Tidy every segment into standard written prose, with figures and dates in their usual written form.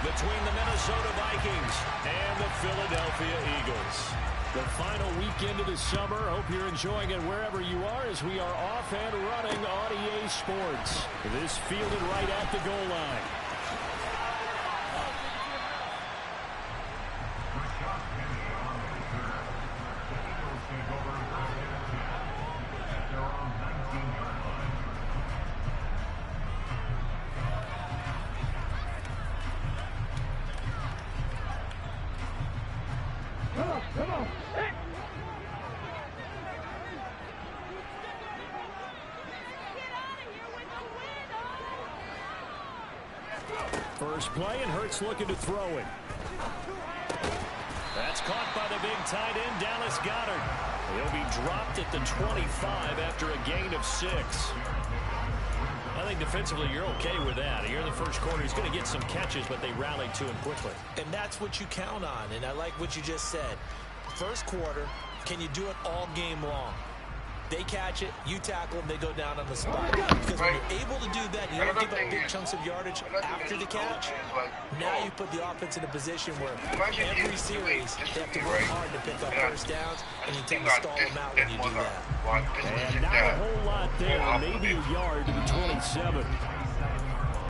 between the Minnesota Vikings and the Philadelphia Eagles. The final weekend of the summer. Hope you're enjoying it wherever you are as we are off and running on EA Sports. This fielded right at the goal line. First play, and Hurts looking to throw it. That's caught by the big tight end, Dallas Goedert. He'll be dropped at the 25 after a gain of 6. I think defensively you're okay with that. Here in the first quarter, he's going to get some catches, but they rallied to him quickly. And that's what you count on, and I like what you just said. First quarter, can you do it all game long? They catch it, you tackle them, they go down on the spot. Because when you're able to do that, you don't give up big chunks of yardage after the catch. Now you put the offense in a position where every series they have to work hard to pick up first downs, and you tend to stall them out when you do that. And not a whole lot there, maybe a yard to the 27.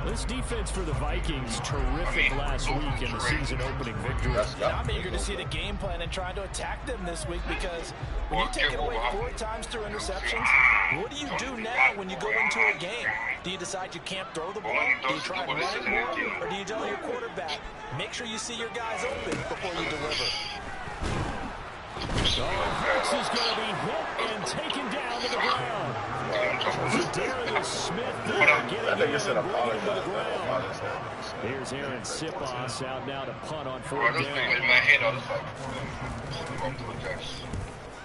This defense for the Vikings, terrific last week in the season-opening victory. And I'm eager to see the game plan and trying to attack them this week, because when you take it away 4 times through interceptions, what do you do now when you go into a game? Do you decide you can't throw the ball? Do you try and run it more? Or do you tell your quarterback, make sure you see your guys open before you deliver? So Viks is going to be hit and taken down to the ground. Smith getting into the ground. Here's Aaron Sipos out now to punt on 4th down.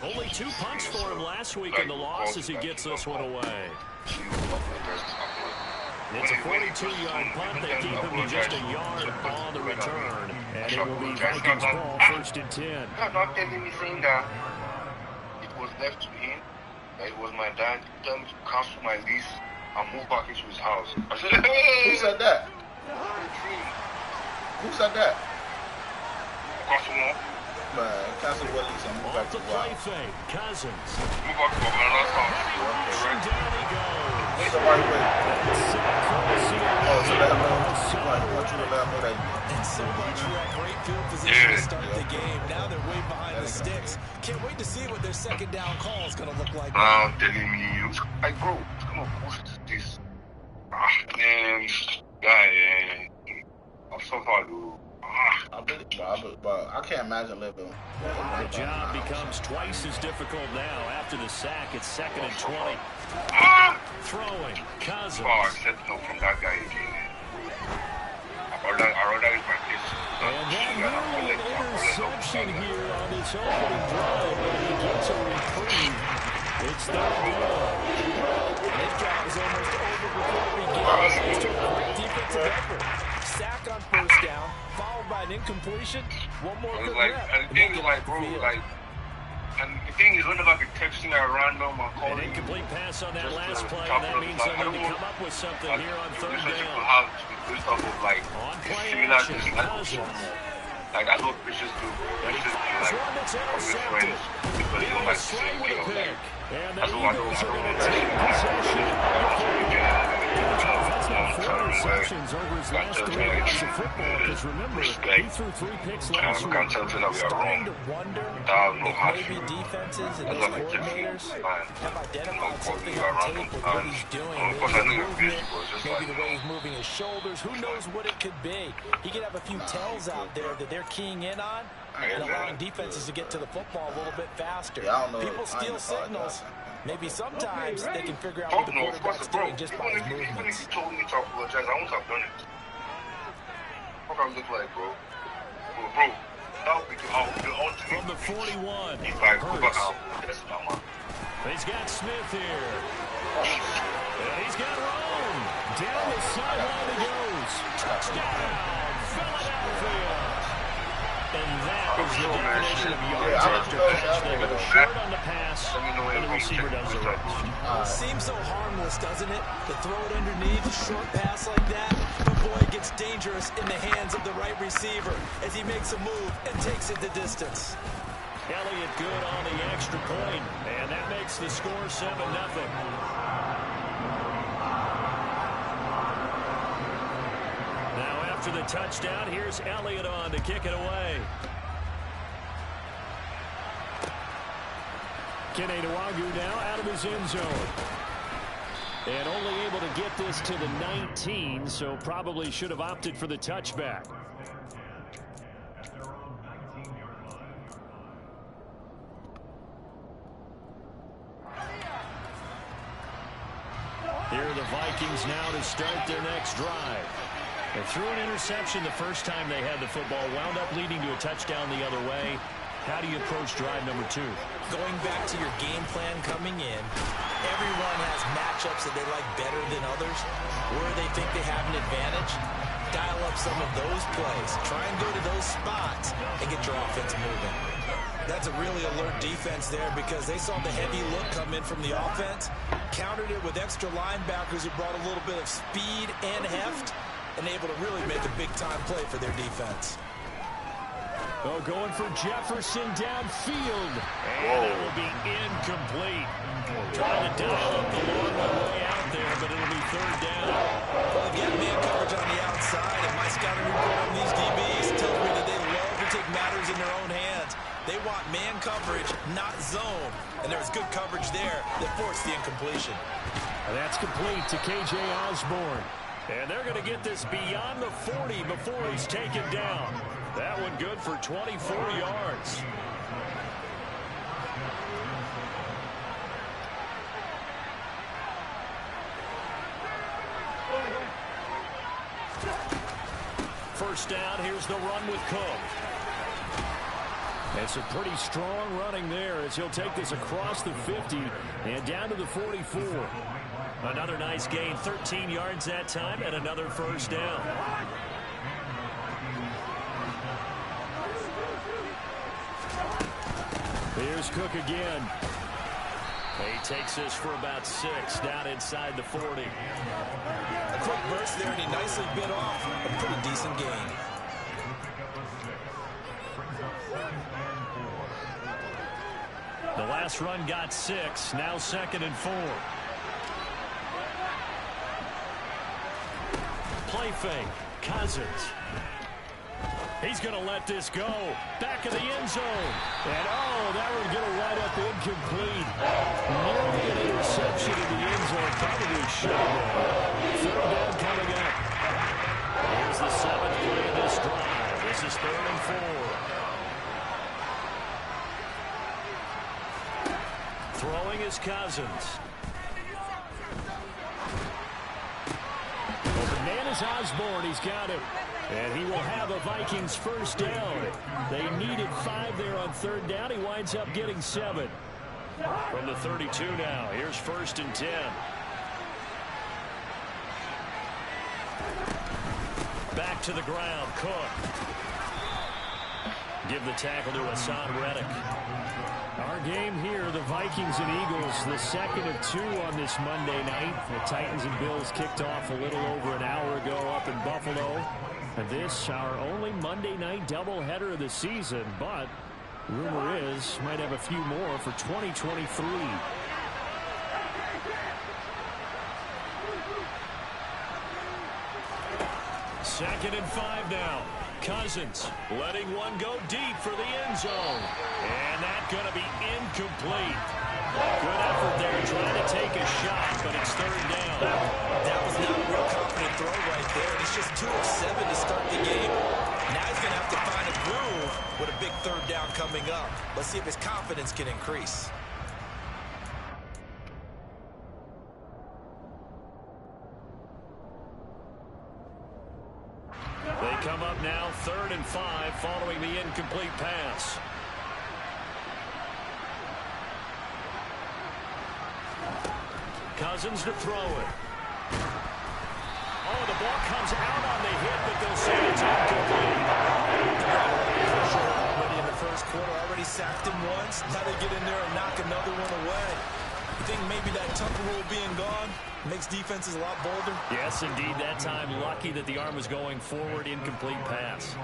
Only 2 punts for him last week in the loss as he gets this one away. It's a 42-yard punt. They keep him to just a yard on the return. And it will be Vikings ball 1st and 10. I'm not telling me saying that it was left to him. That it was my dad. Tell me to cancel my lease and move back into his house. I said, hey! Who said that? Who said that? Cancel Man, cancel what lease and move back to play fake. Cousins. Move back to another house. And down he goes. Somebody wait. Oh, so let him know. I want you to let him know that. And so much for that great field position to start the game. Now they're way behind the sticks. Can't wait to see what their second down call is going to look like. I'm telling you. Like, bro, come on, boost this. Man, guy, I'm so far, dude. But I can't imagine living. The job becomes twice as difficult now after the sack. It's 2nd and 20. Throwing, Cousins. Oh, I said no from that guy again. I rather is my place. And then nearly an interception here on this opening drive, but he gets a reprieve. It's 3rd down. This drive is almost over before it begins. It's a great defensive effort. Sack on 1st down, followed by an incompletion. One more good rep. And the thing is, like, bro, like, and the thing is, whenever I get texting at random, I'm calling. An incomplete pass on that last play, and that means they need to come up with something here on 3rd down. Have this stuff of, like, on play similar action, to Cousins. like, I know bitches do, like, from his friends, because they don't like the same way of, like, and that's what I don't take possession. That's now 4 receptions over his last 3 games of football. Because remember, he threw 3 picks last week. Starting to wonder if maybe defenses and those coordinators have identified something on tape with what he's doing. Maybe his movement, maybe the way he's moving his shoulders. Who knows what it could be? He could have a few tells out there that they're keying in on and allowing defenses to get to the football a little bit faster. People steal signals. Maybe sometimes they can figure out what the quarterback's doing just by his movements. Even if you told me to apologize, I wouldn't have done it. What I look like, bro? Bro, that would be the ultimate. From the 41, if I go back out, he's got Smith here. And he's got Rome. Down the sideline he goes. Touchdown, Philadelphia. And that is the definition of yards Yeah, after catch. They go short on the pass, and the receiver does the rest. Seems so harmless, doesn't it? To throw it underneath, a short pass like that. But boy, it gets dangerous in the hands of the right receiver as he makes a move and takes it the distance. Elliott good on the extra point, and that makes the score 7-0. Now after the touchdown, here's Elliott on to kick it away. Kene Nwagu now out of his end zone. And only able to get this to the 19, so probably should have opted for the touchback. Here are the Vikings now to start their next drive. They threw an interception the first time they had the football, wound up leading to a touchdown the other way. How do you approach drive number 2? Going back to your game plan coming in, everyone has matchups that they like better than others, where they think they have an advantage. Dial up some of those plays. Try and go to those spots and get your offense moving. That's a really alert defense there because they saw the heavy look come in from the offense, countered it with extra linebackers who brought a little bit of speed and heft, and able to really make a big-time play for their defense. Oh, going for Jefferson downfield. And it will be incomplete. Trying to dial up the long way out there, but it'll be third down. Well, again, man coverage on the outside, and my scouting report on these DBs tells me that they love to take matters in their own hands. They want man coverage, not zone. And there was good coverage there that forced the incompletion. And that's complete to K.J. Osborne. And they're going to get this beyond the 40 before he's taken down. That one good for 24 yards. First down, here's the run with Cook. It's a pretty strong running there as he'll take this across the 50 and down to the 44. Another nice gain, 13 yards that time, and another first down. Here's Cook again. He takes this for about 6 down inside the 40. A quick burst there, and he nicely bit off a pretty decent gain. The last run got 6, now 2nd and 4. Play fake, Cousins. He's going to let this go. Back of the end zone. And, oh, that one's going to wind up incomplete. Nearly an interception in the end zone. Probably should have been. Third down coming up. Here's the 7th play of this drive. This is 3rd and 4. Throwing is Cousins. Well, the man is Osborne. He's got him. And he will have a Vikings first down. They needed 5 there on 3rd down. He winds up getting 7. From the 32 now. Here's 1st and 10. Back to the ground. Cook. Give the tackle to Hassan Reddick. Our game here, the Vikings and Eagles, the 2nd of 2 on this Monday night. The Titans and Bills kicked off a little over an hour ago up in Buffalo. And this, our only Monday night doubleheader of the season, but rumor is might have a few more for 2023. Second and 5 now. Cousins letting one go deep for the end zone. And that's going to be incomplete. Good effort there trying to take a shot, but it's 3rd down. That was not a real confident throw right there. And it's just 2 of 7 to start the game. Now he's going to have to find a groove with a big 3rd down coming up. Let's see if his confidence can increase. They come up now 3rd and 5 following the incomplete pass. Cousins to throw it. Oh, the ball comes out on the hit, but they'll say it's incomplete. Pressure Makes defenses a lot bolder. Yes, indeed. That time, lucky that the arm was going forward. Incomplete pass.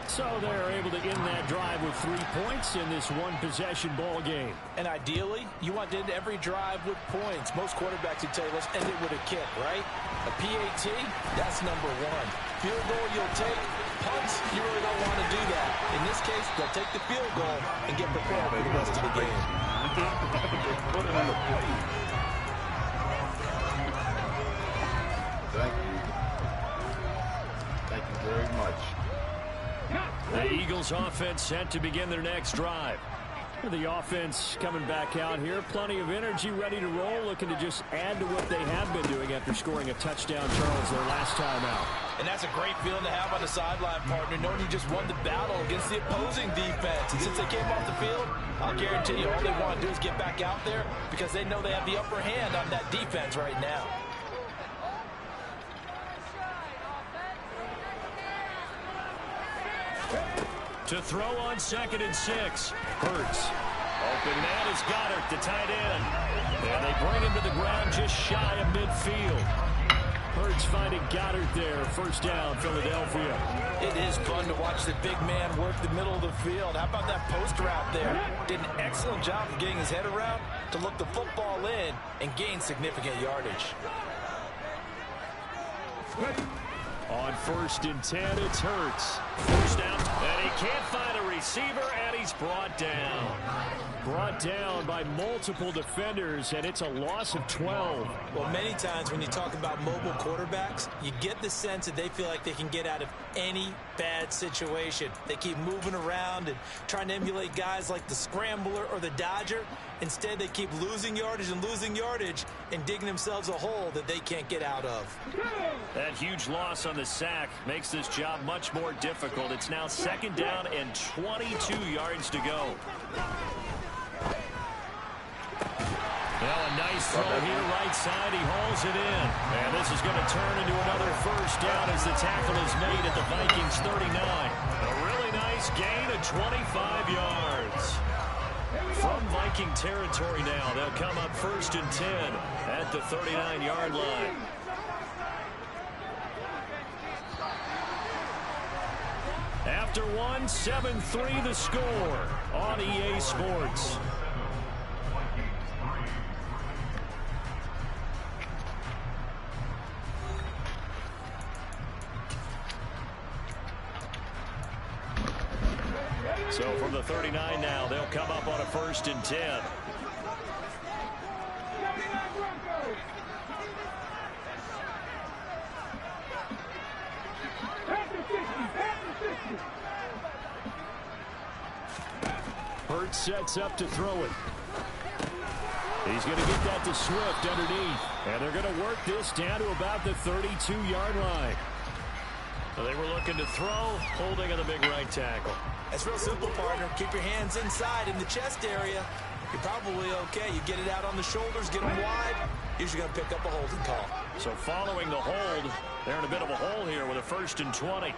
So they're able to end that drive with 3 points in this one-possession ball game. And ideally, you want to end every drive with points. Most quarterbacks would tell you, let's end it with a kick, right? A PAT, that's number one. Field goal, you'll take. Punts, you really don't want to do that. In this case, they'll take the field goal and get prepared for the rest of the game. Put it on the plate. Thank you. Thank you very much. The Eagles offense set to begin their next drive. The offense coming back out here. Plenty of energy, ready to roll, looking to just add to what they have been doing after scoring a touchdown, Charles, their last time out. And that's a great feeling to have on the sideline, partner, knowing you just won the battle against the opposing defense. And since they came off the field, I'll guarantee you all they want to do is get back out there because they know they have the upper hand on that defense right now. To throw on 2nd and 6. Hurts. Open man is Goddard, the tight end. And they bring him to the ground just shy of midfield. Hurts finding Goddard there. First down, Philadelphia. It is fun to watch the big man work the middle of the field. How about that post route there? Did an excellent job of getting his head around to look the football in and gain significant yardage. On 1st and 10, it's Hurts. First down, and he can't find a receiver, and he's brought down. Brought down by multiple defenders, and it's a loss of 12. Well, many times when you talk about mobile quarterbacks, you get the sense that they feel like they can get out of any bad situation. They keep moving around and trying to emulate guys like the Scrambler or the Dodger. Instead, they keep losing yardage and digging themselves a hole that they can't get out of. That huge loss on the sack makes this job much more difficult. It's now 2nd down and 22 yards to go. Well, a nice throw here right side. He hauls it in. And this is going to turn into another first down as the tackle is made at the Vikings 39. A really nice gain of 25 yards. From Viking territory now, they'll come up 1st and 10 at the 39-yard line. After one, 7-3 the score on EA Sports. So from the 39 now, they'll come up on a 1st and 10. Hurts sets up to throw it. He's going to get that to Swift underneath. And they're going to work this down to about the 32-yard line. So they were looking to throw, holding on the big right tackle. It's real simple, partner. Keep your hands inside in the chest area. You're probably okay. You get it out on the shoulders, get them wide. Usually going to pick up a holding call. So following the hold, they're in a bit of a hole here with a 1st and 20.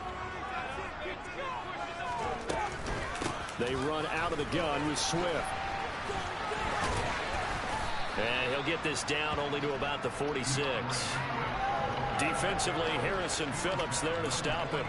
They run out of the gun with Swift. And he'll get this down only to about the 46. Defensively, Harrison Phillips there to stop him.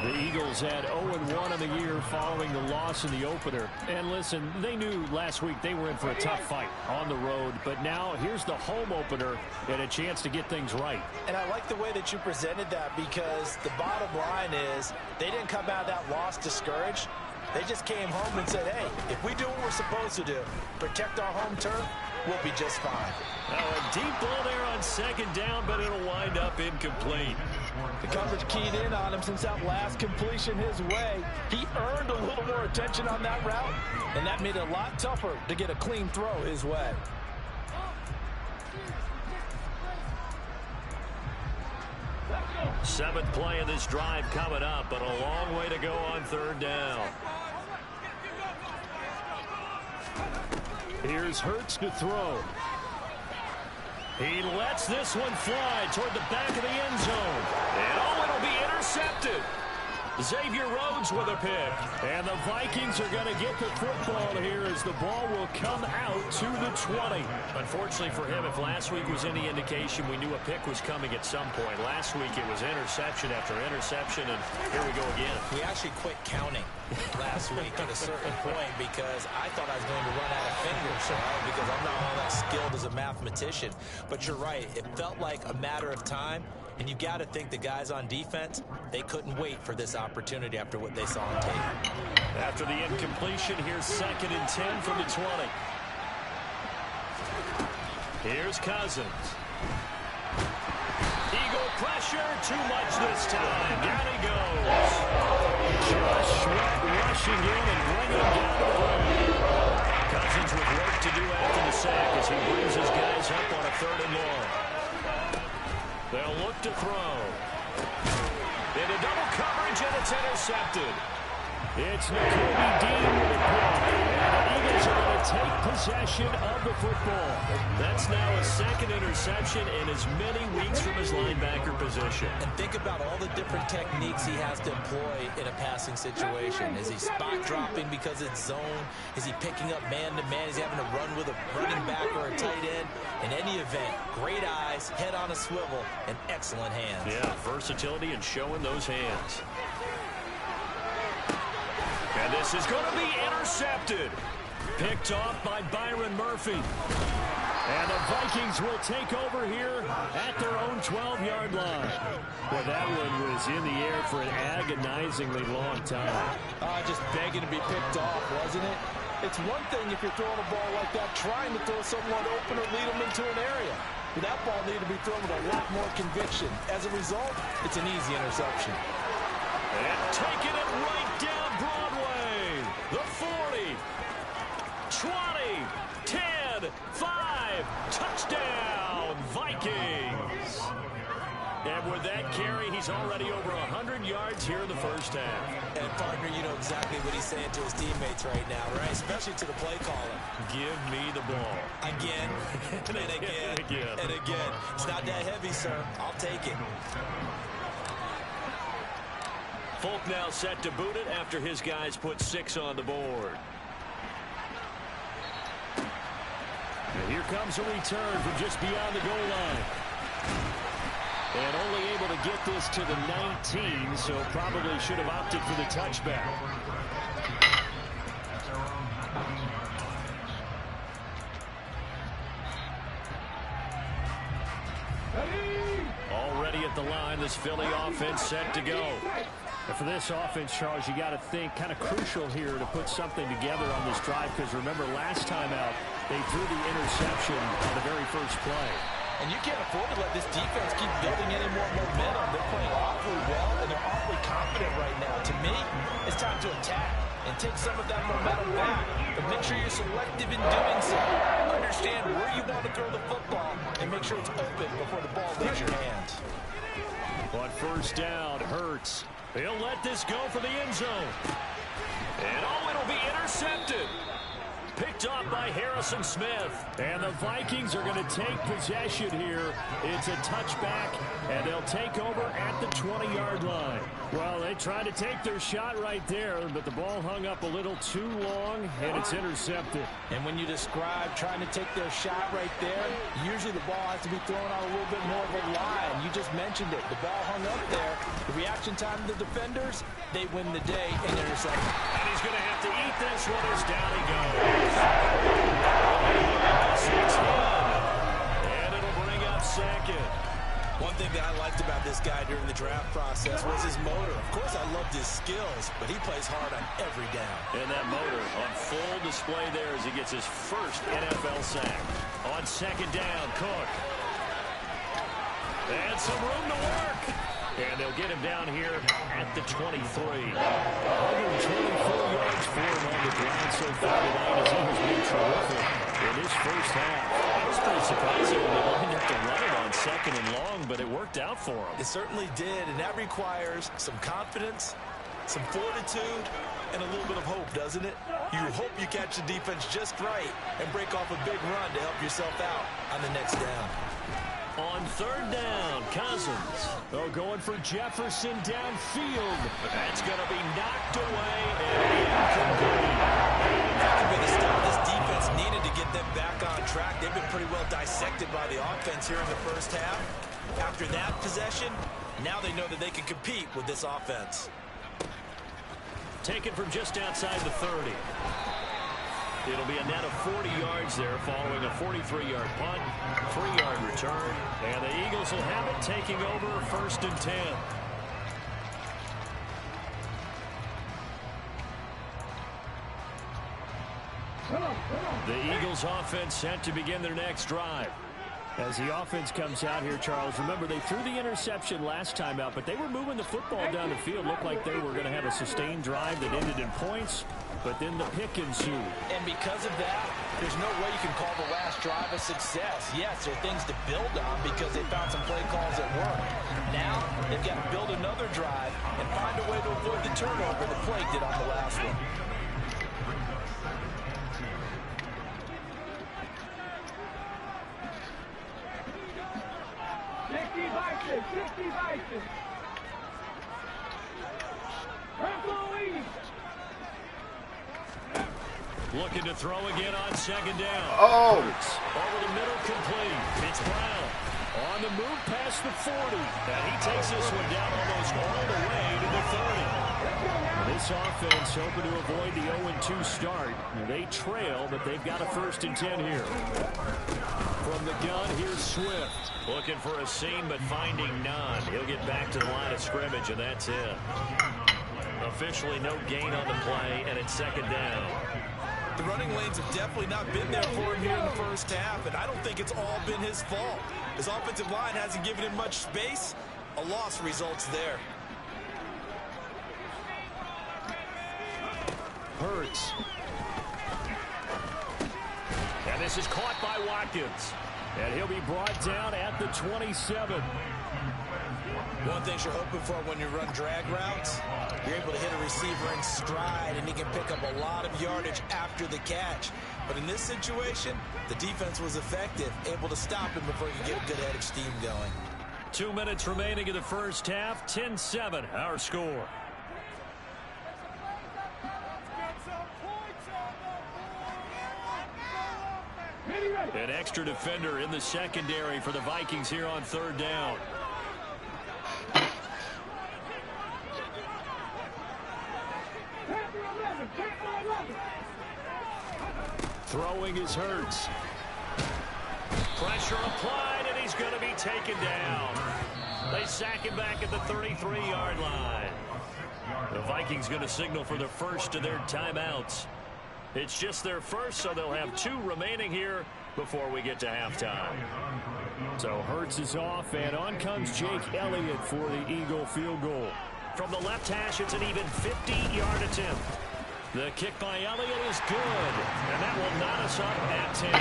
The Eagles had 0-1 on the year following the loss in the opener. And listen, they knew last week they were in for a tough fight on the road. But now here's the home opener and a chance to get things right. And I like the way that you presented that because the bottom line is they didn't come out of that loss discouraged. They just came home and said, hey, if we do what we're supposed to do, protect our home turf, we'll be just fine. Now a deep ball there on 2nd down, but it'll wind up incomplete. The coverage keyed in on him since that last completion his way. He earned a little more attention on that route, and that made it a lot tougher to get a clean throw his way. Seventh play of this drive coming up, but a long way to go on 3rd down. Here's Hurts to throw. He lets this one fly toward the back of the end zone. And it'll be intercepted. Xavier Rhodes with a pick. And the Vikings are going to get the football here as the ball will come out to the 20. Unfortunately for him, if last week was any indication, we knew a pick was coming at some point. Last week it was interception after interception, and here we go again. We actually quit counting last week at a certain point because I thought I was going to run out of fingers, right? Because I'm not all that skilled as a mathematician. But you're right. It felt like a matter of time. And you got to think the guys on defense, they couldn't wait for this opportunity after what they saw on tape. After the incompletion, here's 2nd and 10 from the 20. Here's Cousins. Eagle pressure, too much this time. Down he goes. Josh Sweat rushing in and bringing him down to the ground. Cousins with work to do after the sack as he brings his guys up on a 3rd and long. They'll look to throw. Into double coverage, and it's intercepted. It's Nakobe Dean with a pick. And the Eagles are going to take possession of the football. That's now a 2nd interception in as many weeks from his linebacker position. And think about all the different techniques he has to employ in a passing situation. Is he spot dropping because it's zone? Is he picking up man-to-man? Is he having to run with a running back or a tight end? In any event, great eyes, head on a swivel, and excellent hands. Yeah, versatility and showing those hands. And this is going to be intercepted. Picked off by Byron Murphy. And the Vikings will take over here at their own 12-yard line. Well, that one was in the air for an agonizingly long time. Just begging to be picked off, wasn't it? It's one thing if you're throwing a ball like that, trying to throw someone open or lead them into an area. But that ball needed to be thrown with a lot more conviction. As a result, it's an easy interception. And taking it right down Broadway. The 40, 20, 10, 5, touchdown, Vikings. And with that carry, he's already over 100 yards here in the first half. And, partner, you know exactly what he's saying to his teammates right now, right? Especially to the play caller. Give me the ball. Again, and again, and again. It's not that heavy, sir. I'll take it. Folk now set to boot it after his guys put 6 on the board. And here comes a return from just beyond the goal line. And only able to get this to the 19, so probably should have opted for the touchback. Already at the line, this Philly offense set to go. And for this offense, Charles, you got to think kind of crucial here to put something together on this drive, because remember last time out, they threw the interception on the very first play. And you can't afford to let this defense keep building any more momentum. They're playing awfully well, and they're awfully confident right now. To me, it's time to attack and take some of that momentum back. But make sure you're selective in doing so. Understand where you want to throw the football, and make sure it's open before the ball leaves your hands. On first down, Hurts. He'll let this go for the end zone. And it'll be intercepted. Picked off by Harrison Smith. And the Vikings are going to take possession here. It's a touchback, and they'll take over at the 20-yard line. Well, they tried to take their shot right there, but the ball hung up a little too long, and it's intercepted. And when you describe trying to take their shot right there, usually the ball has to be thrown out a little bit more of a line. You just mentioned it. The ball hung up there. The reaction time of the defenders, they win the day in interception. And he's going to have to eat this one as down he goes. And it'll bring up 2nd. One thing that I liked about this guy during the draft process was his motor. Of course, I loved his skills, but he plays hard on every down. And that motor on full display there as he gets his first NFL sack. On 2nd down, Cook. And some room to work. And they'll get him down here at the 23. 124 yards for him on the ground so far tonight as he has been terrific in his first half. I was pretty surprised when they lined up to run it on 2nd and long, but it worked out for him. It certainly did, and that requires some confidence, some fortitude, and a little bit of hope, doesn't it? You hope you catch the defense just right and break off a big run to help yourself out on the next down. On third down, Cousins. Oh, going for Jefferson downfield. That's going to be knocked away and incomplete. That could be the start this defense needed to get them back on track. They've been pretty well dissected by the offense here in the first half. After that possession, now they know that they can compete with this offense. Taken from just outside the 30. It'll be a net of 40 yards there following a 43-yard punt, 3-yard return, and the Eagles will have it taking over 1st and 10. The Eagles offense set to begin their next drive. As the offense comes out here, Charles, remember they threw the interception last time out, but they were moving the football down the field. Looked like they were going to have a sustained drive that ended in points, but then the pick ensued. And because of that, there's no way you can call the last drive a success. Yes, there are things to build on because they found some play calls that work. Now, they've got to build another drive and find a way to avoid the turnover the play did on the last one. Looking to throw again on 2nd down. Oh! Over the middle, complete. It's Brown on the move past the 40. And he takes this one down almost all the way to the 30. And this offense hoping to avoid the 0-2 start. They trail, but they've got a 1st and 10 here. From the gun, here's Swift. Looking for a seam, but finding none. He'll get back to the line of scrimmage, and that's it. Officially no gain on the play, and it's 2nd down. The running lanes have definitely not been there for him here in the first half, and I don't think it's all been his fault. His offensive line hasn't given him much space. A loss results there. Hurts. And this is caught by Watkins. And he'll be brought down at the 27. One thing you're hoping for when you run drag routes, you're able to hit a receiver in stride, and he can pick up a lot of yardage after the catch. But in this situation, the defense was effective, able to stop him before he could get a good head of steam going. 2 minutes remaining in the first half. 10-7, our score. An extra defender in the secondary for the Vikings here on 3rd down. Throwing is Hurts. Pressure applied, and he's going to be taken down. They sack him back at the 33-yard line. The Vikings going to signal for the first of their timeouts. It's just their first, so they'll have 2 remaining here before we get to halftime. So Hurts is off, and on comes Jake Elliott for the Eagle field goal. From the left hash, it's an even 50-yard attempt. The kick by Elliott is good, and that will knot us up at 10.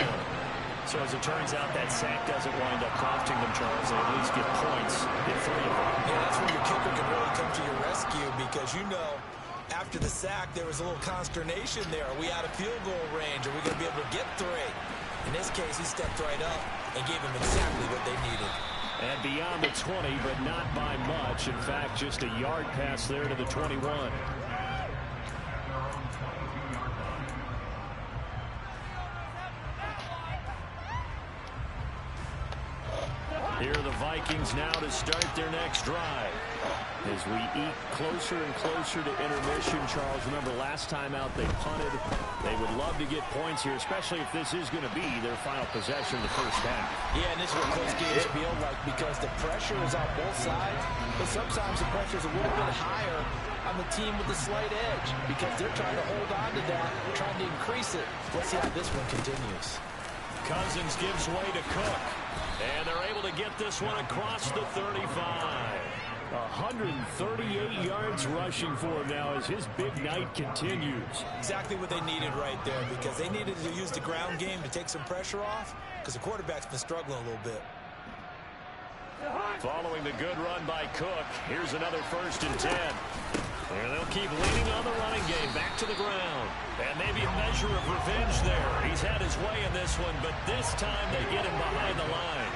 So as it turns out, that sack doesn't wind up prompting them, Charles. They at least get points, get 3 of them. Yeah, that's when your kicker can really come to your rescue because you know after the sack there was a little consternation there. Are we out of field goal range? Are we going to be able to get 3? In this case, he stepped right up and gave them exactly what they needed. And beyond the 20, but not by much. In fact, just a yard pass there to the 21. Here are the Vikings now to start their next drive. As we eke closer and closer to intermission, Charles, remember last time out they punted. They would love to get points here, especially if this is going to be their final possession of the first half. Yeah, and this is what close games feel like because the pressure is on both sides, but sometimes the pressure is a little bit higher on the team with the slight edge because they're trying to hold on to that, trying to increase it. Let's see how this one continues. Cousins gives way to Cook, and they're able to get this one across the 35. 138 yards rushing for him now as his big night continues. Exactly what they needed right there because they needed to use the ground game to take some pressure off because the quarterback's been struggling a little bit. Following the good run by Cook, here's another 1st and 10. And they'll keep leaning on the running game back to the ground. And maybe a measure of revenge there. He's had his way in this one, but this time they get him behind the line.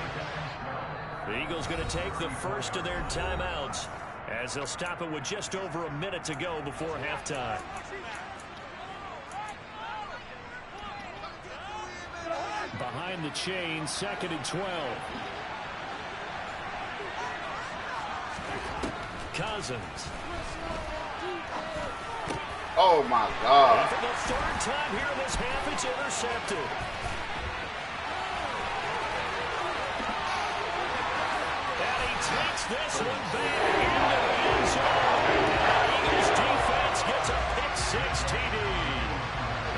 The Eagles going to take the first of their timeouts as they'll stop it with just over a minute to go before halftime. Behind the chain, 2nd and 12. Cousins. Oh, my God. And for the 3rd time here in this half, it's intercepted. And he takes this one back into the end zone. And the Eagles defense gets a pick-6 TD.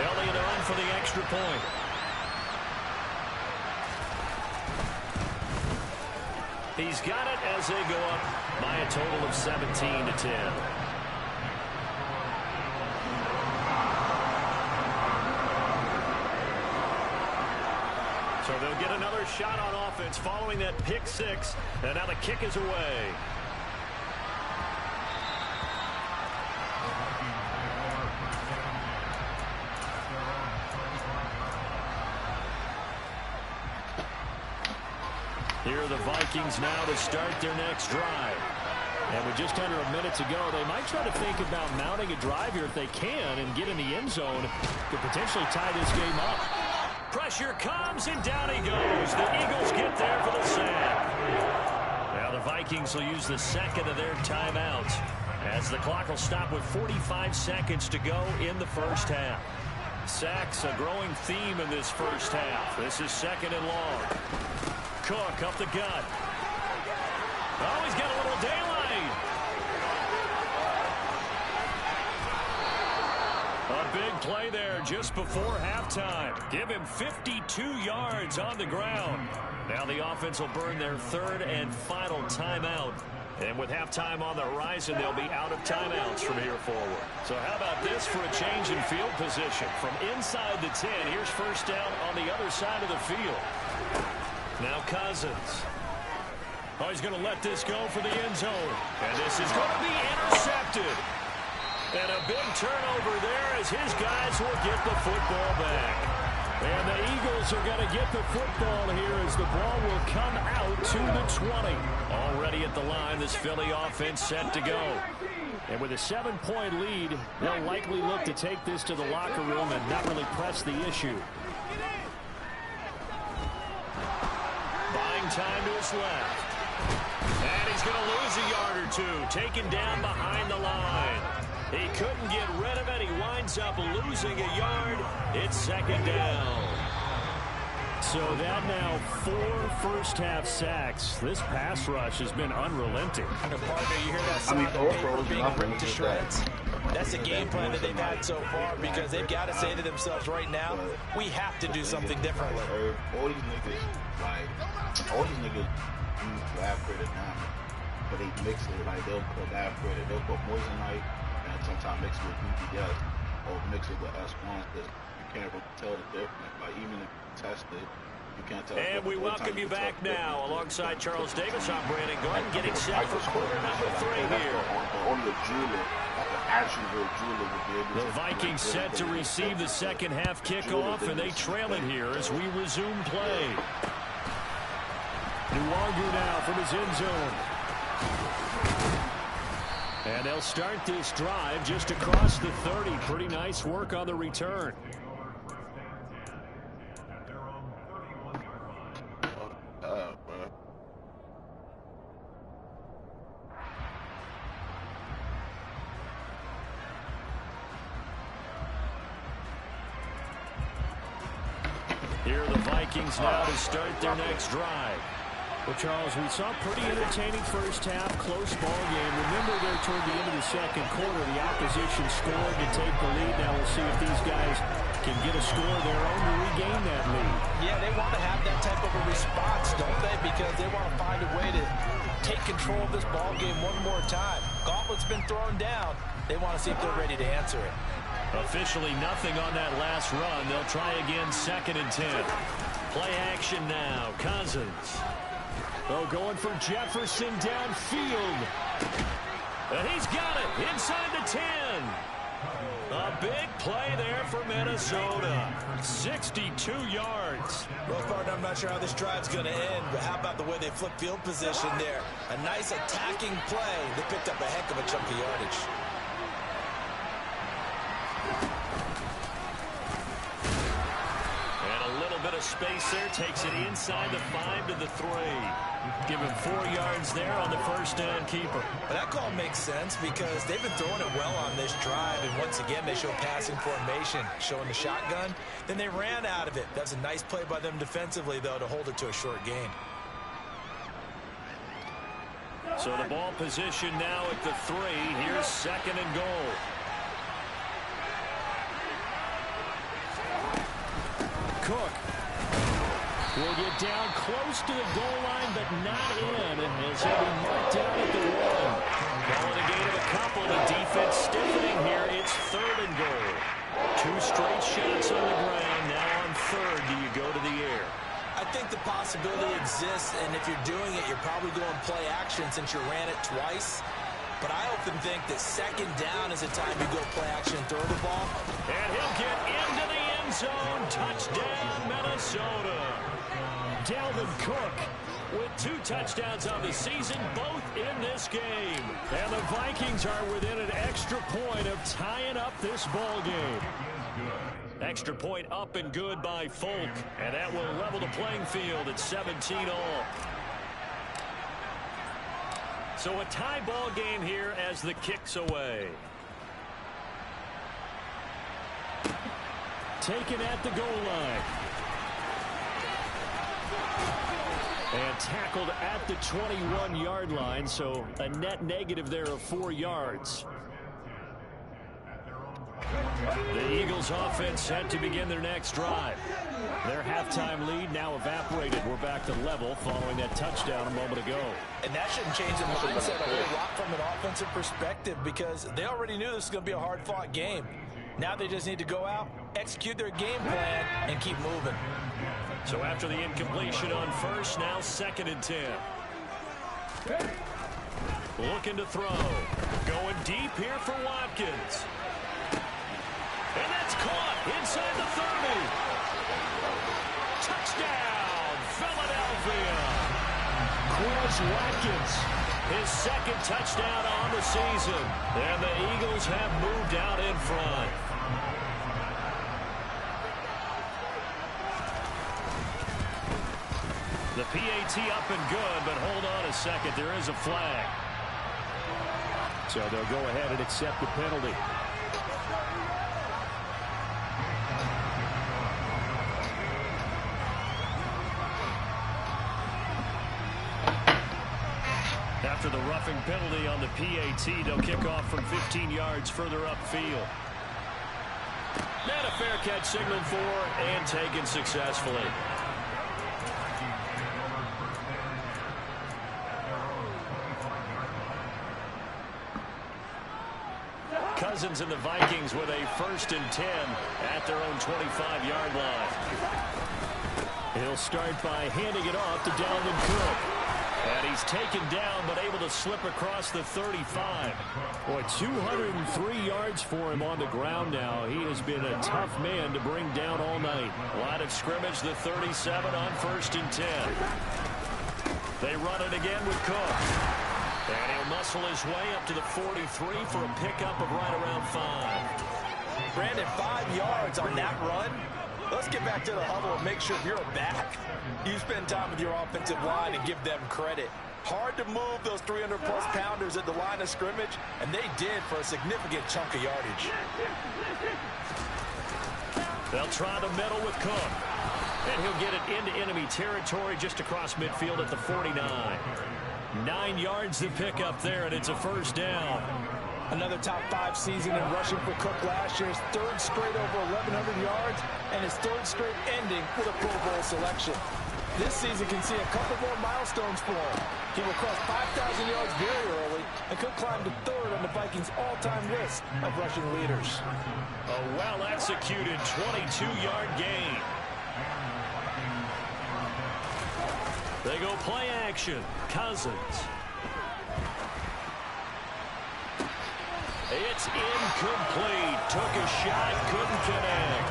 Elliott on for the extra point. He's got it as they go up by a total of 17-10. So they'll get another shot on offense following that pick-6, and now the kick is away. Here are the Vikings now to start their next drive. And with just under a minute to go, they might try to think about mounting a drive here if they can and get in the end zone to potentially tie this game up. Pressure comes, and down he goes. The Eagles get there for the sack. Now the Vikings will use the 2nd of their timeouts as the clock will stop with 45 seconds to go in the first half. Sacks a growing theme in this first half. This is 2nd and long. Cook up the gut. Oh, he's got a little daylight. A big play there just before halftime. Give him 52 yards on the ground. Now the offense will burn their 3rd and final timeout. And with halftime on the horizon, they'll be out of timeouts from here forward. So how about this for a change in field position? From inside the 10, here's first down on the other side of the field. Now Cousins. Oh, he's going to let this go for the end zone. And this is going to be intercepted. And a big turnover there as his guys will get the football back. And the Eagles are going to get the football here as the ball will come out to the 20. Already at the line, this Philly offense set to go. And with a 7-point lead, they'll likely look to take this to the locker room and not really press the issue. Buying time to his left. And he's going to lose a yard or two, taken down behind the line. He couldn't get rid of it. He winds up losing a yard. It's 2nd down. So that now 4 first-half sacks. This pass rush has been unrelenting. Partner, you hear that sound of paper being ripped to shreds? That's the game plan that they've had so far because they've got to say to themselves right now, we have to do something differently. All these niggas use lab credit now, but they mix it, like they'll put lab credit, they'll put moissanite, and sometimes mix it with BPS, or mix it with S1, because you can't really tell the difference. Like even if you test it, you can't tell. And we welcome you back now alongside Charles Davis. I'm Brandon Gordon getting set for quarter number 3 here. Only a jeweler, like an actual real jeweler would be able to. The Vikings set to receive the second half kickoff, and they trail it here as we resume play. Nuwagu now from his end zone. And they'll start this drive just across the 30. Pretty nice work on the return. Here are the Vikings now to start their next drive. Well, Charles, we saw a pretty entertaining first half, close ball game. Remember there toward the end of the second quarter, the opposition scored to take the lead. Now we'll see if these guys can get a score of their own to regain that lead. Yeah, they want to have that type of a response, don't they? Because they want to find a way to take control of this ball game one more time. Gauntlet's been thrown down. They want to see if they're ready to answer it. Officially nothing on that last run. They'll try again 2nd and 10. Play action now. Cousins. Oh, going for Jefferson downfield. And he's got it inside the 10. A big play there for Minnesota. 62 yards. Well, partner, I'm not sure how this drive's going to end, but how about the way they flip field position there? A nice attacking play. They picked up a heck of a chunk of yardage. And a little bit of space there. Takes it inside the 5 to the 3. Give him 4 yards there on the first down keeper. Well, that call makes sense because they've been throwing it well on this drive, and once again they show passing formation, showing the shotgun. Then they ran out of it. That's a nice play by them defensively, though, to hold it to a short gain. So the ball position now at the 3. Here's 2nd and goal. Cook will get down close to the goal line, but not in, as he'll be marked down at the 1. Calling a gain of a couple. The defense stiffening here. It's 3rd and goal. 2 straight shots on the ground. Now on 3rd, do you go to the air? I think the possibility exists, and if you're doing it, you're probably going play action since you ran it twice. But I often think that 2nd down is the time you go play action and throw the ball. And he'll get into the end zone. Touchdown, Minnesota. Dalvin Cook with 2 touchdowns on the season, both in this game. And the Vikings are within an extra point of tying up this ball game. Extra point up and good by Folk. And that will level the playing field at 17 all. So a tie ball game here as the kick's away. Taken at the goal line. And tackled at the 21-yard line, so a net negative there of 4 yards. The Eagles offense set to begin their next drive. Their halftime lead now evaporated. We're back to level following that touchdown a moment ago. And that shouldn't change the mindset a whole lot from an offensive perspective because they already knew this was going to be a hard-fought game. Now they just need to go out, execute their game plan, and keep moving. So after the incompletion on 1st, now 2nd and 10. Looking to throw. Going deep here for Watkins. And that's caught inside the 30. Touchdown, Philadelphia. Quez Watkins, his 2nd touchdown on the season. And the Eagles have moved out in front. The PAT up and good, but hold on a second. There is a flag. So they'll go ahead and accept the penalty. After the roughing penalty on the PAT, they'll kick off from 15 yards further upfield. And a fair catch signaled for and taken successfully. Cousins and the Vikings with a 1st and 10 at their own 25-yard line. He'll start by handing it off to Dalvin Cook. And he's taken down, but able to slip across the 35. Boy, 203 yards for him on the ground now. He has been a tough man to bring down all night. Line of scrimmage, the 37 on 1st and 10. They run it again with Cook. And he'll muscle his way up to the 43 for a pickup of right around 5. Brandon, 5 yards on that run. Let's get back to the huddle and make sure you're back. You spend time with your offensive line and give them credit. Hard to move those 300-plus pounders at the line of scrimmage, and they did for a significant chunk of yardage. They'll try the middle with Cook. And he'll get it into enemy territory just across midfield at the 49. 9 yards to pick up there, and it's a 1st down. Another top 5 season in rushing for Cook last year. His 3rd straight over 1,100 yards, and his 3rd straight ending with a Pro Bowl selection. This season can see a couple more milestones for him. He will cross 5,000 yards very early and could climb to 3rd on the Vikings' all-time list of rushing leaders. A well-executed 22-yard gain. They go play action. Cousins. It's incomplete. Took a shot, couldn't connect.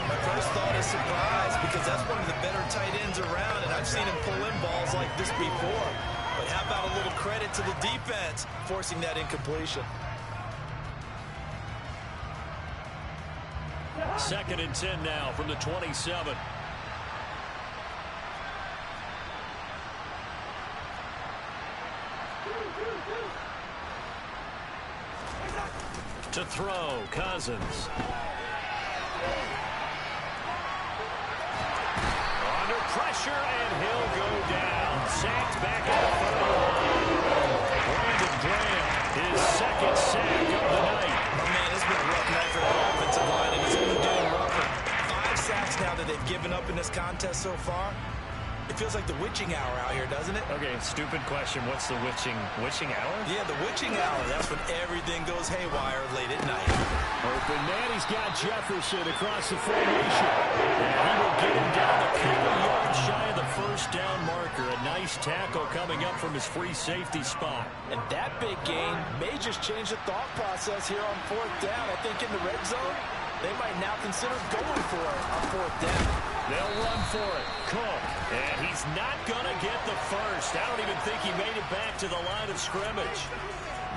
My first thought is surprise, because that's one of the better tight ends around, and I've seen him pull in balls like this before. But how about a little credit to the defense forcing that incompletion? 2nd and 10 now from the 27. To throw, Cousins. Under pressure, and he'll go down. Sacked back at the 30 line. Brandon Graham, his 2nd sack of the night. Oh, man, it's been a rough night for that offensive line, and it's only getting rougher. 5 sacks now that they've given up in this contest so far. It feels like the witching hour out here, doesn't it? Okay, stupid question. What's the witching hour? Yeah, the witching hour. That's when everything goes haywire late at night. Open man, he's got Jefferson across the formation. And he will get him down a couple yards shy of the 1st down marker. A nice tackle coming up from his free safety spot. And that big gain may just change the thought process here on 4th down. I think in the red zone, they might now consider going for it on 4th down. They'll run for it. Cook. And he's not going to get the first. I don't even think he made it back to the line of scrimmage.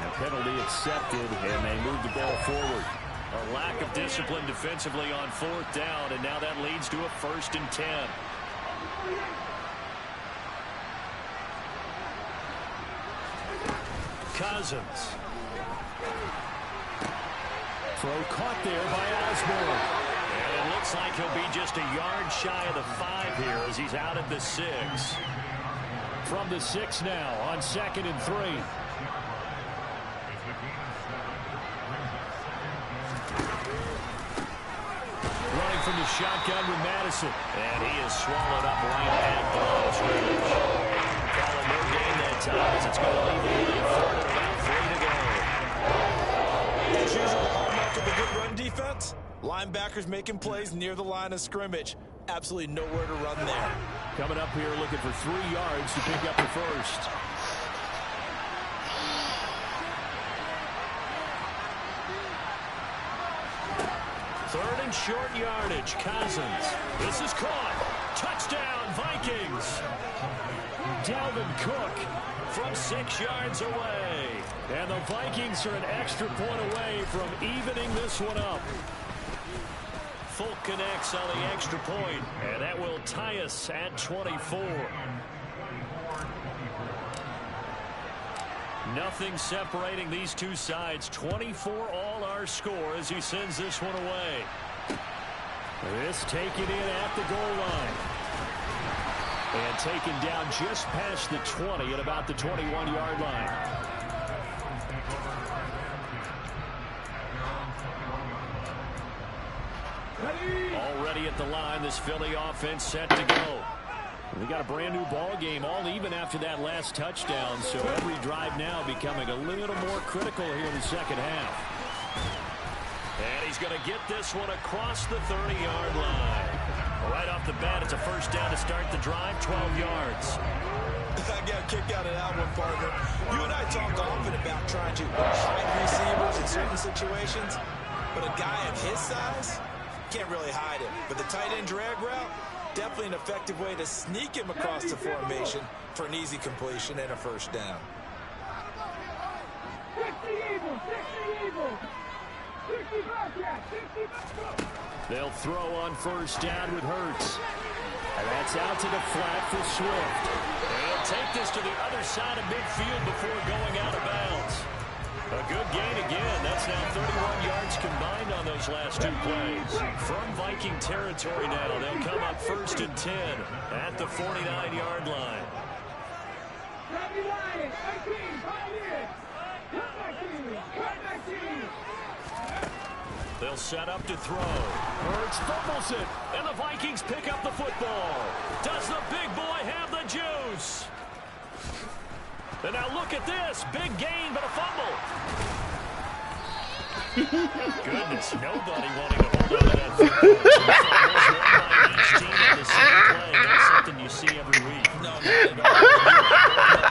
The penalty accepted, and they move the ball forward. A lack of discipline defensively on 4th down, and now that leads to a 1st and 10. Cousins. Throw caught there by Osborne. And it looks like he'll be just a yard shy of the 5 here as he's out at the 6. From the 6 now on 2nd and 3. Running from the shotgun with Madison. And he is swallowed up right at the line of scrimmage. Calling no gain that time as it's going to leave him with 3rd and about 3 to go. As usual, the hallmark of a good run defense, linebackers making plays near the line of scrimmage. Absolutely nowhere to run there. Coming up here looking for 3 yards to pick up the 1st. Third and short yardage. Cousins. This is caught. Touchdown, Vikings. Dalvin Cook from 6 yards away. And the Vikings are an extra point away from evening this one up. Folk connects on the extra point, and that will tie us at 24. Nothing separating these two sides. 24 all our score as he sends this one away. This taken in at the goal line. And taken down just past the 20 at about the 21-yard line. Already at the line, this Philly offense set to go. We got a brand new ball game, all even after that last touchdown, so every drive now becoming a little more critical here in the 2nd half. And he's going to get this one across the 30-yard line. Right off the bat, it's a 1st down to start the drive, 12 yards. I got a kick out of that one, partner. You and I talk often about trying to hide receivers in certain situations, but a guy of his size can't really hide him. But the tight end drag route, definitely an effective way to sneak him across the formation for an easy completion and a 1st down. They'll throw on 1st down with Hurts. And that's out to the flat for Swift. They'll take this to the other side of midfield before going out of bounds. A good gain again. That's now 31 yards combined on those last 2 plays. From Viking territory now, they'll come up 1st and 10 at the 49-yard line. They'll set up to throw. Hurts fumbles it, and the Vikings pick up the football. Does the big boy have the juice? And now look at this. Big gain, but a fumble. Goodness, nobody wanting to hold on to that football. One by each team on the same play. That's something you see every week. No, not at all.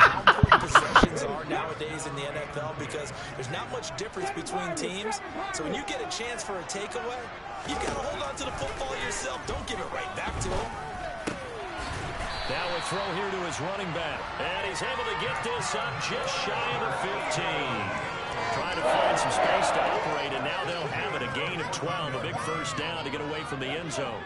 How important possessions are nowadays in the NFL because there's not much difference between teams. So when you get a chance for a takeaway, you got to hold on to the football yourself. Don't give it right back to him. Now a throw here to his running back. And he's able to get this up just shy of the 15. Trying to find some space to operate, and now they'll have it. A gain of 12, a big first down to get away from the end zone.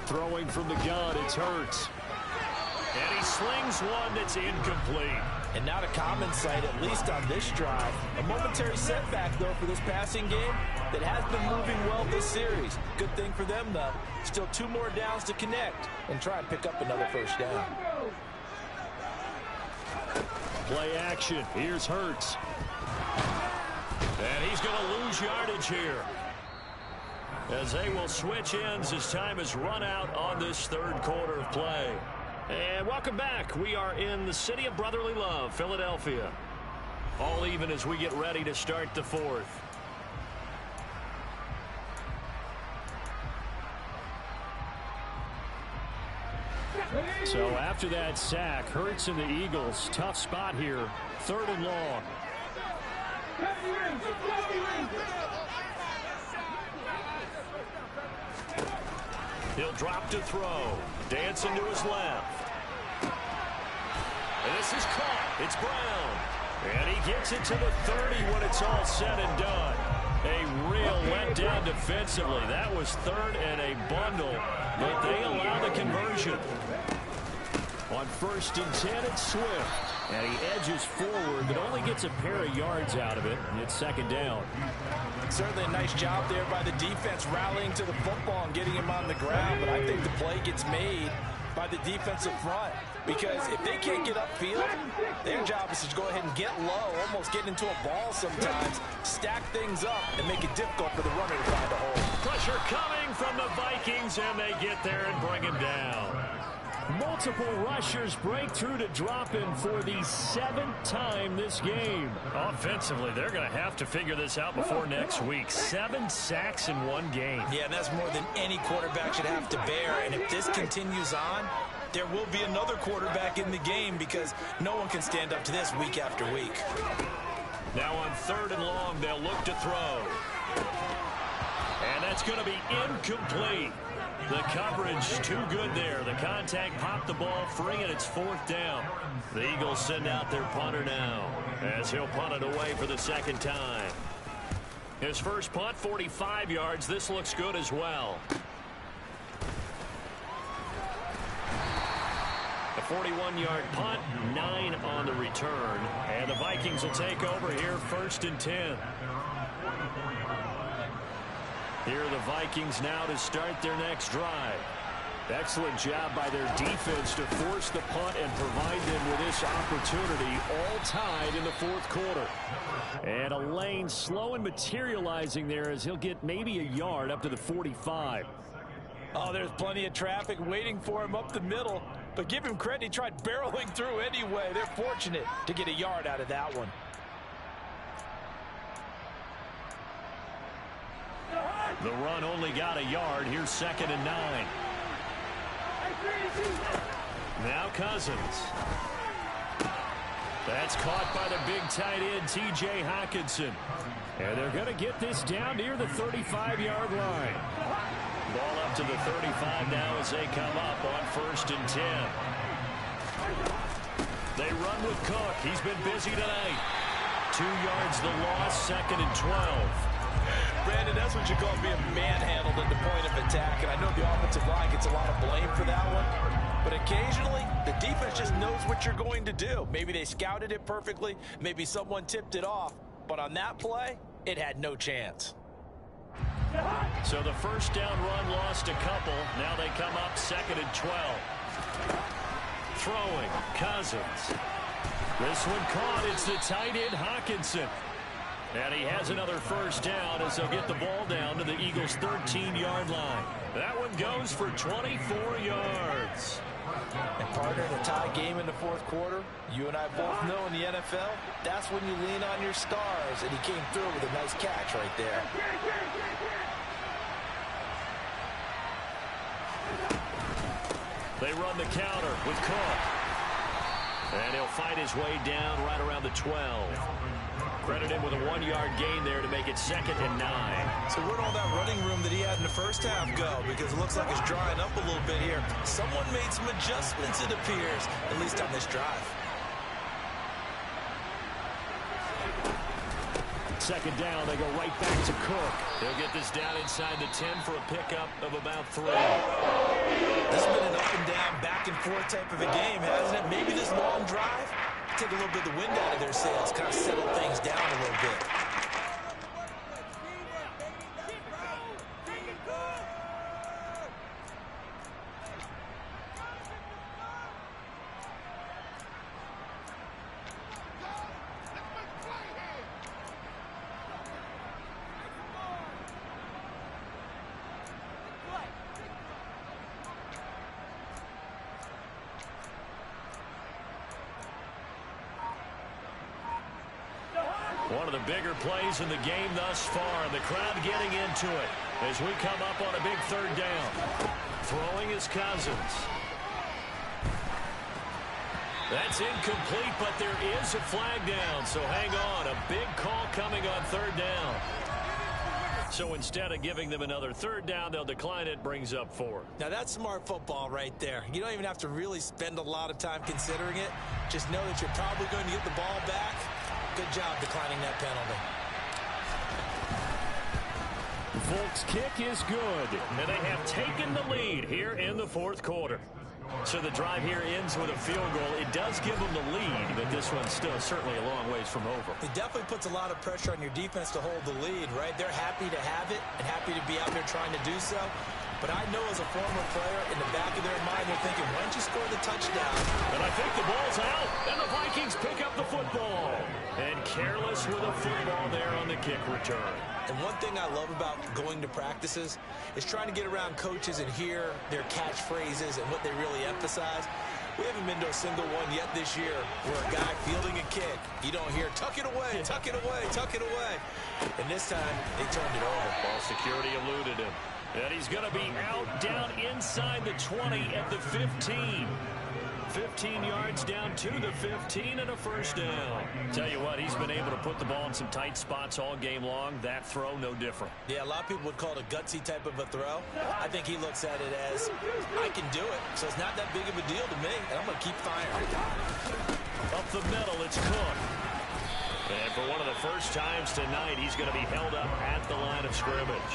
Throwing from the gun, it's Hurts. And he slings one that's incomplete. And not a common sight, at least on this drive. A momentary setback, though, for this passing game that has been moving well this series. Good thing for them, though. Still 2 more downs to connect and try and pick up another first down. Play action. Here's Hurts. And he's going to lose yardage here, as they will switch ends as time has run out on this third quarter of play. And welcome back. We are in the city of brotherly love, Philadelphia. All even as we get ready to start the fourth. So after that sack, Hurts and the Eagles, tough spot here, 3rd and long. He'll drop to throw. Dancing to his left. And this is caught. It's Brown. And he gets it to the 30 when it's all said and done. A real letdown defensively. That was 3rd and a bundle, but they allow the conversion. On 1st and 10, it's Swift. And he edges forward, but only gets a pair of yards out of it, and it's 2nd down. Certainly a nice job there by the defense rallying to the football and getting him on the ground, but I think the play gets made by the defensive front, because if they can't get upfield, their job is to go ahead and get low, almost get into a ball sometimes, stack things up, and make it difficult for the runner to find a hole. Pressure coming from the Vikings, and they get there and bring him down. Multiple rushers break through to drop in for the 7th time this game. Offensively, they're going to have to figure this out before next week. 7 sacks in one game. Yeah, and that's more than any quarterback should have to bear. And if this continues on, there will be another quarterback in the game, because no one can stand up to this week after week. Now on 3rd and long, they'll look to throw. And that's going to be incomplete. The coverage too good there. The contact popped the ball free, and it's 4th down. The Eagles send out their punter now, as he'll punt it away for the 2nd time. His first punt, 45 yards. This looks good as well. A 41-yard punt, 9 on the return. And the Vikings will take over here, 1st and 10. Here are the Vikings now to start their next drive. Excellent job by their defense to force the punt and provide them with this opportunity, all tied in the 4th quarter. And a lane slow and materializing there, as he'll get maybe a yard up to the 45. Oh, there's plenty of traffic waiting for him up the middle. But give him credit, he tried barreling through anyway. They're fortunate to get a yard out of that one. The run only got a yard. Here's 2nd and 9. Now Cousins. That's caught by the big tight end, T.J. Hockenson. And they're going to get this down near the 35-yard line. Ball up to the 35 now as they come up on 1st and 10. They run with Cook. He's been busy tonight. 2 yards the loss, 2nd and 12. Brandon, that's what you call being manhandled at the point of attack, and I know the offensive line gets a lot of blame for that one, but occasionally the defense just knows what you're going to do. Maybe they scouted it perfectly, maybe someone tipped it off, but on that play, it had no chance. So the first down run lost a couple. Now they come up 2nd and 12. Throwing, Cousins. This one caught. It's the tight end, Hockenson. And he has another first down as they'll get the ball down to the Eagles' 13-yard line. That one goes for 24 yards. And partner, in a tie game in the 4th quarter, you and I both know in the NFL, that's when you lean on your stars. And he came through with a nice catch right there. They run the counter with Cook. And he'll fight his way down right around the 12. Credit him with a 1-yard gain there to make it 2nd and 9. So where'd all that running room that he had in the first half go? Because it looks like it's drying up a little bit here. Someone made some adjustments, it appears, at least on this drive. 2nd down, they go right back to Cook. They'll get this down inside the 10 for a pickup of about 3. This has been an up and down, back and forth type of a game, hasn't it? Maybe this long drive take a little bit of the wind out of their sails, kind of settle things down a little bit. One of the bigger plays in the game thus far, and the crowd getting into it as we come up on a big 3rd down. Throwing is Cousins. That's incomplete, but there is a flag down, so hang on. A big call coming on 3rd down. So instead of giving them another 3rd down, they'll decline it, brings up 4. Now that's smart football right there. You don't even have to really spend a lot of time considering it. Just know that you're probably going to get the ball back. Good job declining that penalty. Volk's kick is good, and they have taken the lead here in the 4th quarter. So the drive here ends with a field goal. It does give them the lead, but this one's still certainly a long ways from over. It definitely puts a lot of pressure on your defense to hold the lead, right? They're happy to have it and happy to be out there trying to do so. But I know as a former player, in the back of their mind, they're thinking, why don't you score the touchdown? And I think the ball's out, and the Vikings pick up the football. And careless with a football there on the kick return. And one thing I love about going to practices is trying to get around coaches and hear their catchphrases and what they really emphasize. We haven't been to a single one yet this year where a guy fielding a kick, you don't hear, tuck it away, tuck it away, tuck it away. And this time, they turned it over. Ball security eluded him. And he's going to be out down inside the 20 at the 15. 15 yards down to the 15 and a 1st down. Tell you what, he's been able to put the ball in some tight spots all game long. That throw, no different. Yeah, a lot of people would call it a gutsy type of a throw. I think he looks at it as, I can do it, so it's not that big of a deal to me, and I'm going to keep firing. Up the middle, it's Cook. And for one of the first times tonight, he's going to be held up at the line of scrimmage.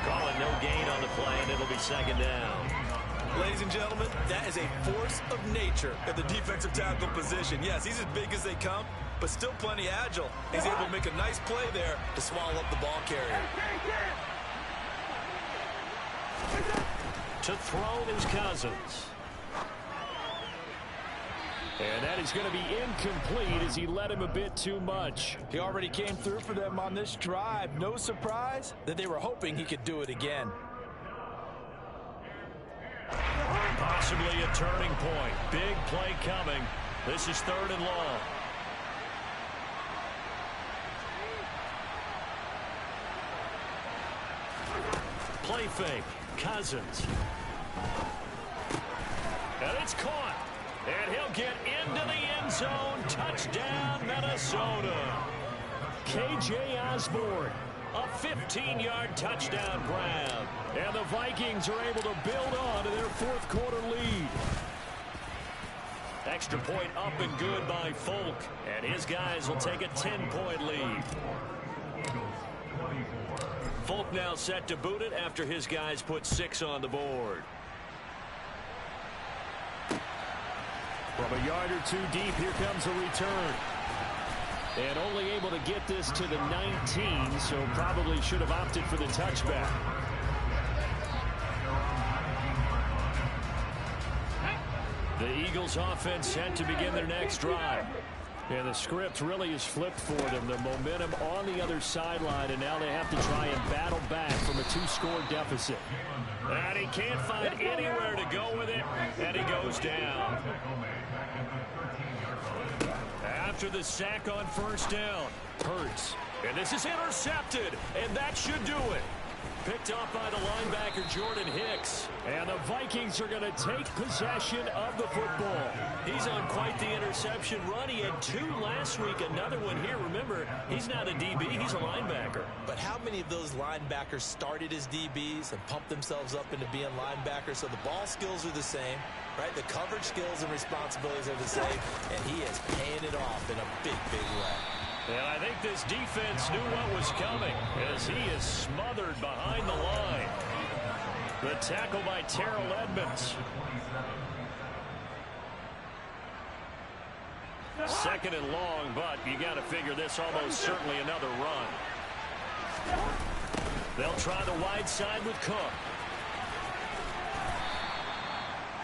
Calling no gain on the play, and it'll be 2nd down. Ladies and gentlemen, that is a force of nature at the defensive tackle position. Yes, he's as big as they come, but still plenty agile. He's able to make a nice play there to swallow up the ball carrier. To throw is Cousins. And that is going to be incomplete as he led him a bit too much. He already came through for them on this drive. No surprise that they were hoping he could do it again. Possibly a turning point. Big play coming. This is 3rd and long. Play fake. Cousins. And it's caught. And he'll get into the end zone. Touchdown, Minnesota. K.J. Osborne. A 15-yard touchdown grab. And the Vikings are able to build on to their 4th quarter lead. Extra point up and good by Folk. And his guys will take a 10-point lead. Folk now set to boot it after his guys put 6 on the board. From a yard or 2 deep, here comes a return. And only able to get this to the 19, so probably should have opted for the touchback. The Eagles offense set to begin their next drive. And the script really is flipped for them. The momentum on the other sideline, and now they have to try and battle back from a 2-score deficit. And he can't find anywhere to go with it, and he goes down. After the sack on 1st down, Hurts. And this is intercepted, and that should do it. Picked off by the linebacker, Jordan Hicks. And the Vikings are going to take possession of the football. He's on quite the interception run. He had 2 last week, another one here. Remember, he's not a DB, he's a linebacker. But how many of those linebackers started as DBs and pumped themselves up into being linebackers? So the ball skills are the same, right? The coverage skills and responsibilities are the same, and he is paying it off in a big, big way. And I think this defense knew what was coming as he is smothered behind the line. The tackle by Terrell Edmonds. Second and long, but you got to figure this almost certainly another run. They'll try the wide side with Cook.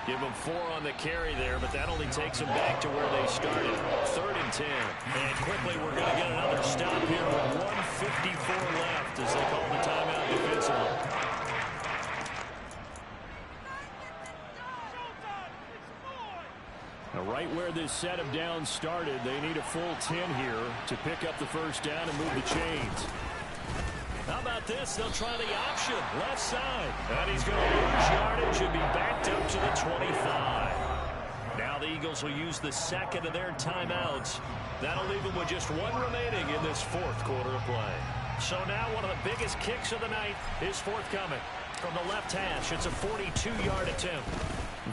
Give them 4 on the carry there, but that only takes them back to where they started. 3rd and 10. And quickly, we're going to get another stop here with 1:54 left as they call the timeout defensively. Now, right where this set of downs started, they need a full 10 here to pick up the first down and move the chains. How about this? They'll try the option, left side. And he's going to lose yardage and be backed up to the 25. Now the Eagles will use the second of their timeouts. That'll leave them with just 1 remaining in this 4th quarter of play. So now one of the biggest kicks of the night is forthcoming. From the left hash, it's a 42-yard attempt.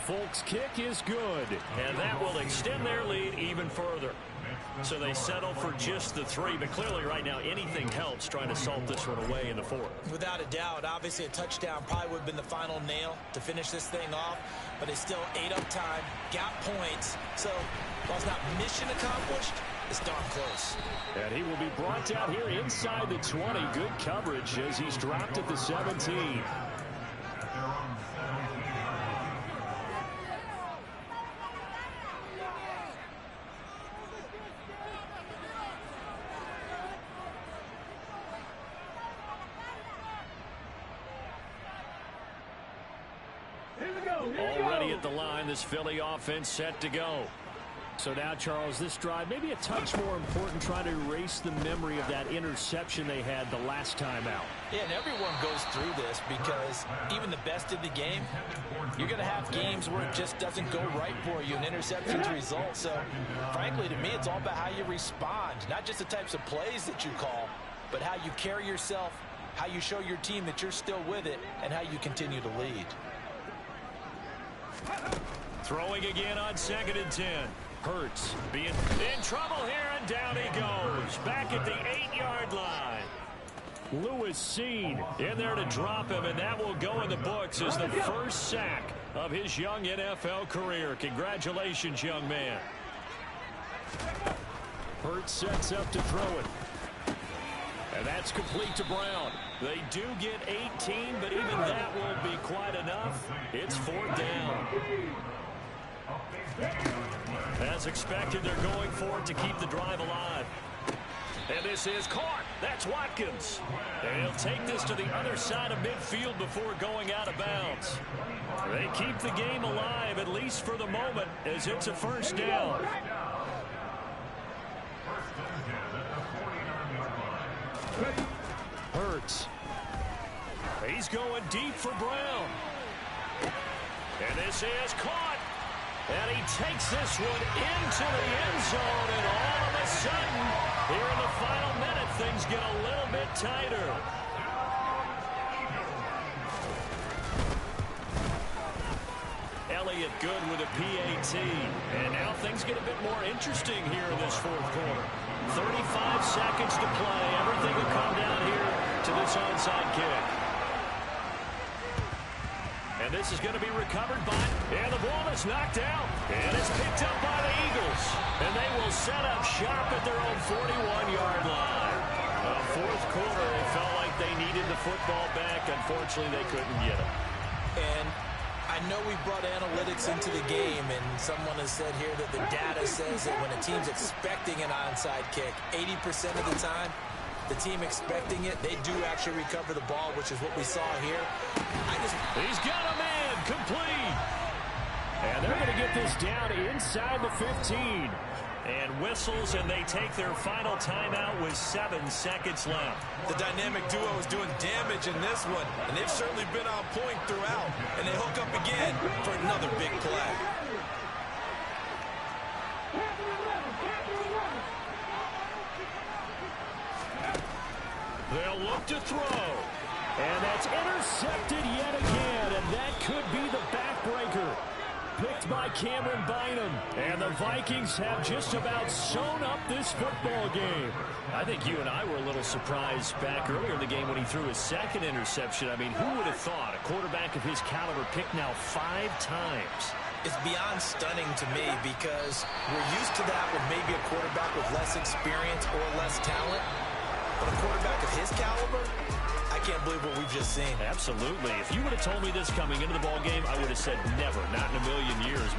Folk's kick is good, and that will extend their lead even further. So they settle for just the 3, but clearly right now anything helps trying to salt this one away in the 4th. Without a doubt, obviously a touchdown probably would have been the final nail to finish this thing off, but they still ate up time, got points, so while it's not mission accomplished, it's darn close. And he will be brought down here inside the 20. Good coverage as he's dropped at the 17. Already at the line, this Philly offense set to go. So now, Charles, this drive maybe a touch more important, trying to erase the memory of that interception they had the last time out. Yeah, and everyone goes through this because even the best in the game, you're going to have games where it just doesn't go right for you, and interceptions result. So, frankly, to me, it's all about how you respond, not just the types of plays that you call, but how you carry yourself, how you show your team that you're still with it, and how you continue to lead. Throwing again on 2nd and 10. Hurts being in trouble here, and down he goes. Back at the 8-yard line. Lewis seen in there to drop him, and that will go in the books as the first sack of his young NFL career. Congratulations, young man. Hurts sets up to throw it. And that's complete to Brown. They do get 18, but even that won't be quite enough. It's 4th down. As expected, they're going for it to keep the drive alive. And this is caught. That's Watkins. And he'll take this to the other side of midfield before going out of bounds. They keep the game alive, at least for the moment, as it's a first down. Hurts. He's going deep for Brown. And this is caught. And he takes this one into the end zone. And all of a sudden, here in the final minute, things get a little bit tighter. Elliott good with a PAT. And now things get a bit more interesting here in this 4th quarter. 35 seconds to play. Everything will come down here to this onside kick. And this is going to be recovered by, and the ball is knocked out. And it's picked up by the Eagles. And they will set up shop at their own 41-yard line. 4th quarter, they felt like they needed the football back. Unfortunately, they couldn't get it. And I know we brought analytics into the game, and someone has said here that the data says that when a team's expecting an onside kick, 80% of the time, the team expecting it, they do actually recover the ball, which is what we saw here. He's got a man, complete. And they're going to get this down inside the 15. And whistles, and they take their final timeout with 7 seconds left. The dynamic duo is doing damage in this one, and they've certainly been on point throughout. And they hook up again for another big play. They'll look to throw. And that's intercepted yet again, and that could be the backbreaker. Picked by Cameron Bynum. And the Vikings have just about sewn up this football game. I think you and I were a little surprised back earlier in the game when he threw his second interception. I mean, who would have thought a quarterback of his caliber picked now 5 times? It's beyond stunning to me because we're used to that with maybe a quarterback with less experience or less talent. But a quarterback of his caliber, I can't believe what we've just seen. Absolutely. If you would have told me this coming into the ball game, I would have said never, not in a million years. But